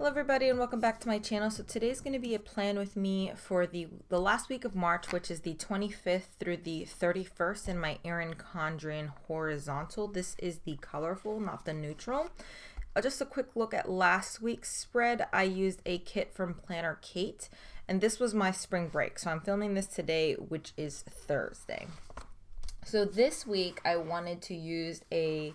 Hello everybody and welcome back to my channel. So today's going to be a plan with me for the last week of March, which is the 25th through the 31st in my Erin Condren horizontal. This is the colorful, not the neutral. Just a quick look at last week's spread. I used a kit from Planner Kate and this was my spring break. So I'm filming this today, which is Thursday. So this week I wanted to use a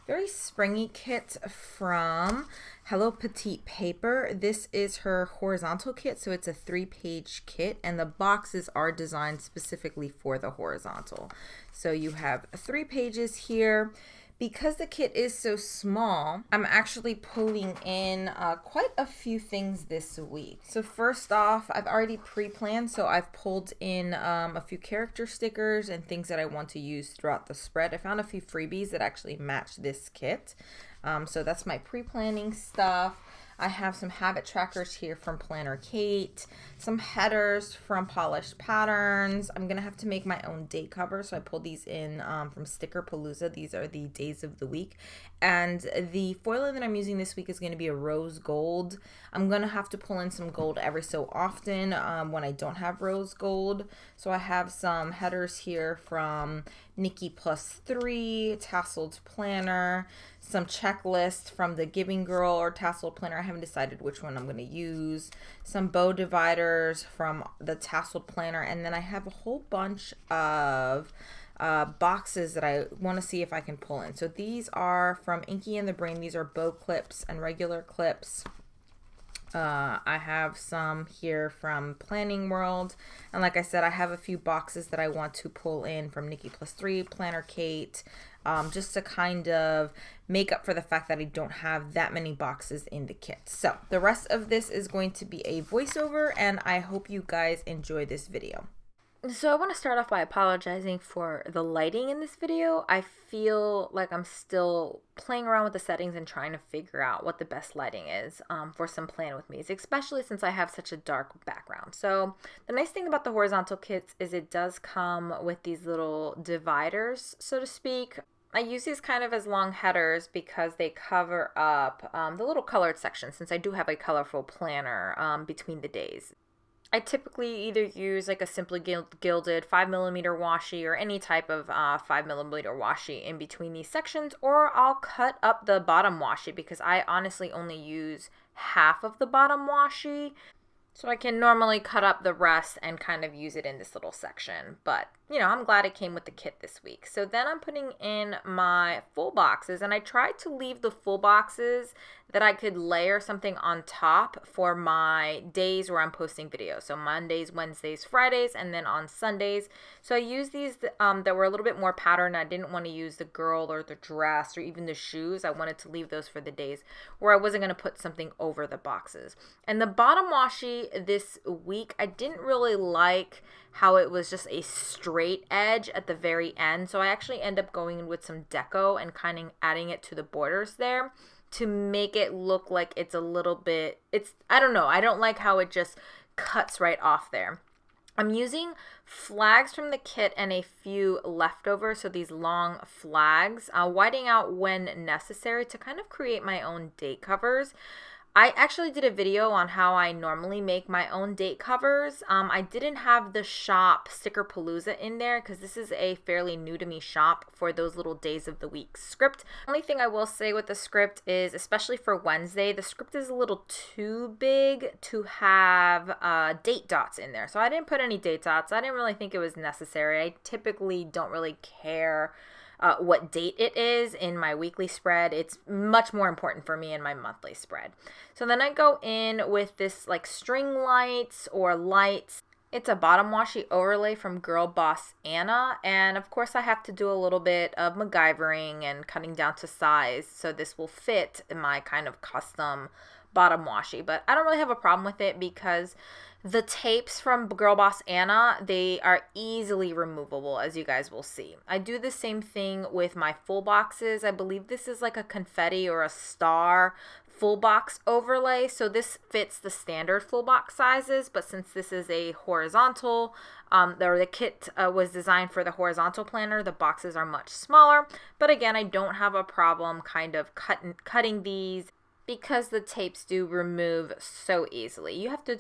very springy kit from Hello Petite paper. This is her horizontal kit, so it's a 3-page kit and the boxes are designed specifically for the horizontal. So you have 3 pages here. Because the kit is so small, I'm actually pulling in quite a few things this week. So first off, I've already pre-planned, so I've pulled in a few character stickers and things that I want to use throughout the spread. I found a few freebies that actually match this kit. So that's my pre-planning stuff. I have some habit trackers here from Planner Kate, some headers from Polished Patterns. I'm going to have to make my own date cover, so I pulled these in from Sticker Palooza. These are the days of the week. And the foiling that I'm using this week is going to be a rose gold. I'm going to have to pull in some gold every so often when I don't have rose gold. So I have some headers here from Nikki +3, Tasseled Planner, some checklist from the Giving Girl or Tasseled Planner. I haven't decided which one I'm going to use. Some bow dividers from the Tasseled Planner. And then I have a whole bunch of boxes that I want to see if I can pull in. So these are from Inky and the Brain. These are bow clips and regular clips. I have some here from Planning World, and like I said, I have a few boxes that I want to pull in from Nikki +3, Planner Kate, just to kind of make up for the fact that I don't have that many boxes in the kit. So the rest of this is going to be a voiceover, and I hope you guys enjoy this video. So I want to start off by apologizing for the lighting in this video. I feel like I'm still playing around with the settings and trying to figure out what the best lighting is for some plan with me, especially since I have such a dark background. So the nice thing about the horizontal kits is it does come with these little dividers, so to speak. I use these kind of as long headers because they cover up the little colored sections, since I do have a colorful planner between the days. I typically either use like a simply gilded 5mm washi or any type of 5mm washi in between these sections, or I'll cut up the bottom washi because I honestly only use half of the bottom washi. So I can normally cut up the rest and kind of use it in this little section. But, you know, I'm glad it came with the kit this week. So then I'm putting in my full boxes, and I tried to leave the full boxes that I could layer something on top for my days where I'm posting videos. So Mondays, Wednesdays, Fridays, and then on Sundays. So I used these that were a little bit more patterned. I didn't want to use the girl or the dress or even the shoes. I wanted to leave those for the days where I wasn't going to put something over the boxes. And the bottom washi this week, I didn't really like how it was just a straight edge at the very end. So I actually end up going with some deco and kind of adding it to the borders there to make it look like it's a little bit, I don't know, I don't like how it just cuts right off there. I'm using flags from the kit and a few leftovers, so these long flags, whiting out when necessary to kind of create my own date covers. I actually did a video on how I normally make my own date covers. I didn't have the shop Sticker Palooza in there because this is a fairly new to me shop for those little days of the week script. Only thing I will say with the script is, especially for Wednesday, the script is a little too big to have date dots in there. So I didn't put any date dots. I didn't really think it was necessary. I typically don't really care what date it is in my weekly spread. It's much more important for me in my monthly spread. So then I go in with this like string lights or lights. It's a bottom washi overlay from Girl Boss Anna, and of course I have to do a little bit of MacGyvering and cutting down to size so this will fit in my kind of custom bottom washi. But I don't really have a problem with it because the tapes from Girl Boss Anna, they are easily removable, as you guys will see. I do the same thing with my full boxes. I believe this is like a confetti or a star full box overlay. So this fits the standard full box sizes, but since this is a horizontal, the kit was designed for the horizontal planner, the boxes are much smaller. But again, I don't have a problem kind of cutting these because the tapes do remove so easily. You have to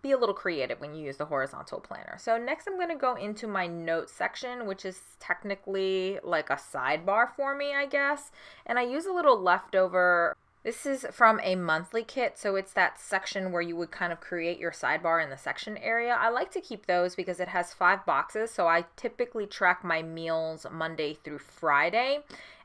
be a little creative when you use the horizontal planner. So next I'm going to go into my notes section, which is technically like a sidebar for me, I guess. And I use a little leftover. This is from a monthly kit, so it's that section where you would kind of create your sidebar in the section area. I like to keep those because it has 5 boxes, so I typically track my meals Monday through Friday.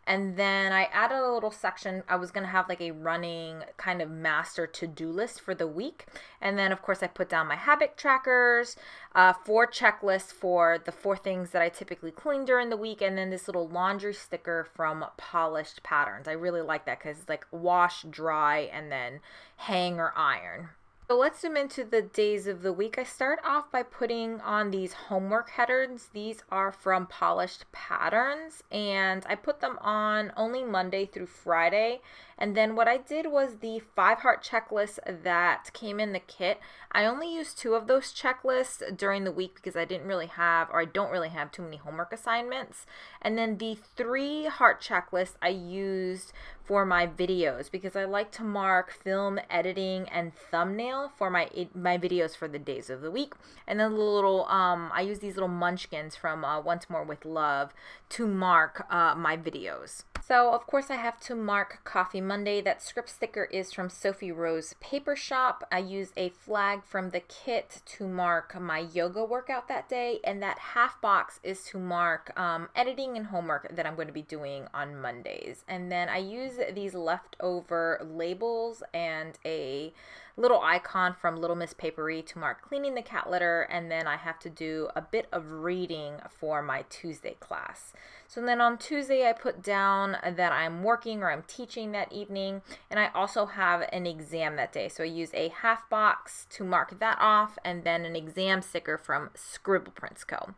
And then I added a little section. I was going to have like a running kind of master to-do list for the week. And then, of course, I put down my habit trackers, 4 checklists for the 4 things that I typically clean during the week, and then this little laundry sticker from Polished Patterns. I really like that because it's like wash, dry, and then hang or iron. So let's zoom into the days of the week. I start off by putting on these homework headers. These are from Polished Patterns, and I put them on only Monday through Friday. And then what I did was the 5 heart checklist that came in the kit. I only used 2 of those checklists during the week because I don't really have too many homework assignments. And then the 3 heart checklist I used for my videos because I like to mark film, editing, and thumbnail for my videos for the days of the week. And then I use these little munchkins from Once More with Love to mark my videos. So, of course, I have to mark Coffee Monday. That script sticker is from Sophie Rose Paper Shop. I use a flag from the kit to mark my yoga workout that day, and that half box is to mark editing and homework that I'm going to be doing on Mondays. And then I use these leftover labels and a little icon from Little Miss Papery to mark cleaning the cat litter, and then I have to do a bit of reading for my Tuesday class. So then on Tuesday I put down that I'm working or I'm teaching that evening, and I also have an exam that day. So I use a half box to mark that off, and then an exam sticker from Scribble Prints Co.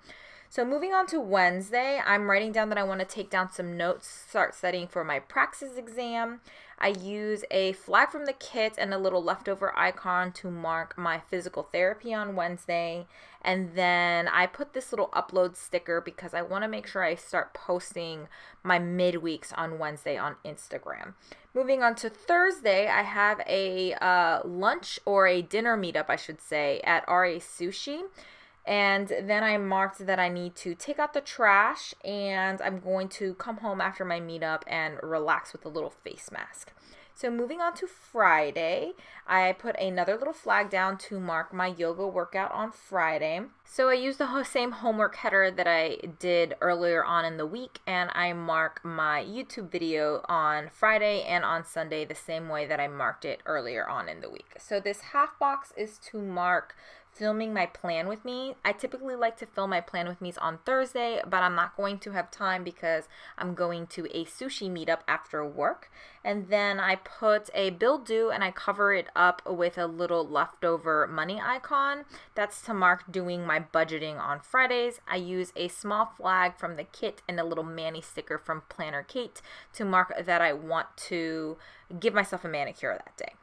So moving on to Wednesday, I'm writing down that I want to take down some notes, start studying for my praxis exam. I use a flag from the kit and a little leftover icon to mark my physical therapy on Wednesday. And then I put this little upload sticker because I want to make sure I start posting my midweeks on Wednesday on Instagram. Moving on to Thursday, I have a lunch or a dinner meetup, I should say, at RA Sushi. And then I marked that I need to take out the trash, and I'm going to come home after my meetup and relax with a little face mask. So moving on to Friday, I put another little flag down to mark my yoga workout on Friday. So I used the same homework header that I did earlier on in the week, and I mark my YouTube video on Friday and on Sunday the same way that I marked it earlier on in the week. So this half box is to mark filming my plan with me. I typically like to film my plan with me's on Thursday, but I'm not going to have time because I'm going to a sushi meetup after work. And then I put a bill due and I cover it up with a little leftover money icon. That's to mark doing my budgeting on Fridays. I use a small flag from the kit and a little Manny sticker from Planner Kate to mark that I want to give myself a manicure that day.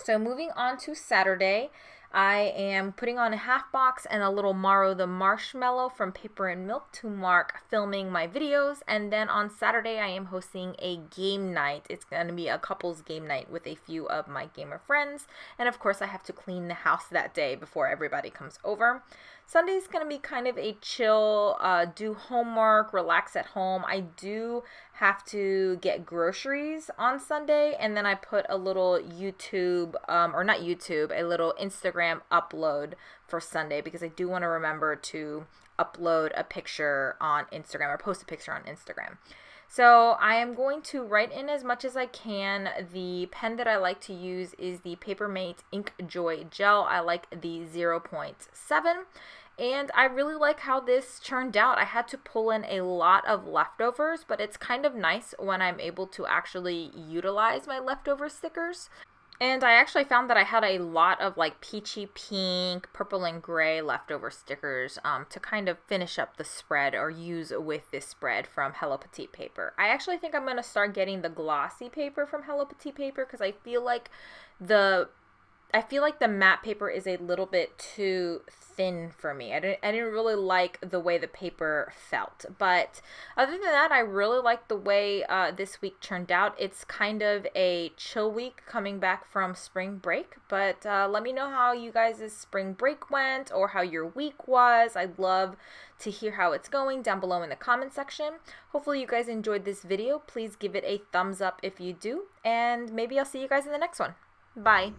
So moving on to Saturday, I am putting on a half box and a little Maro the Marshmallow from Paper and Milk to mark filming my videos. And then on Saturday, I am hosting a game night. It's going to be a couples game night with a few of my gamer friends. And of course, I have to clean the house that day before everybody comes over. Sunday is going to be kind of a chill, do homework, relax at home. I do have to get groceries on Sunday, and then I put a little YouTube, or not YouTube, a little Instagram upload for Sunday because I do want to remember to upload a picture on Instagram or post a picture on Instagram. So I am going to write in as much as I can. The pen that I like to use is the Papermate Ink Joy Gel. I like the 0.7. And I really like how this turned out. I had to pull in a lot of leftovers, but it's kind of nice when I'm able to actually utilize my leftover stickers. And I actually found that I had a lot of like peachy pink, purple and gray leftover stickers to kind of finish up the spread or use with this spread from Hello Petite paper. I actually think I'm going to start getting the glossy paper from Hello Petite paper because I feel like I feel like the matte paper is a little bit too thin for me. I didn't really like the way the paper felt. But other than that, I really like the way this week turned out. It's kind of a chill week coming back from spring break. But let me know how you guys' spring break went or how your week was. I'd love to hear how it's going down below in the comment section. Hopefully you guys enjoyed this video. Please give it a thumbs up if you do. And maybe I'll see you guys in the next one. Bye.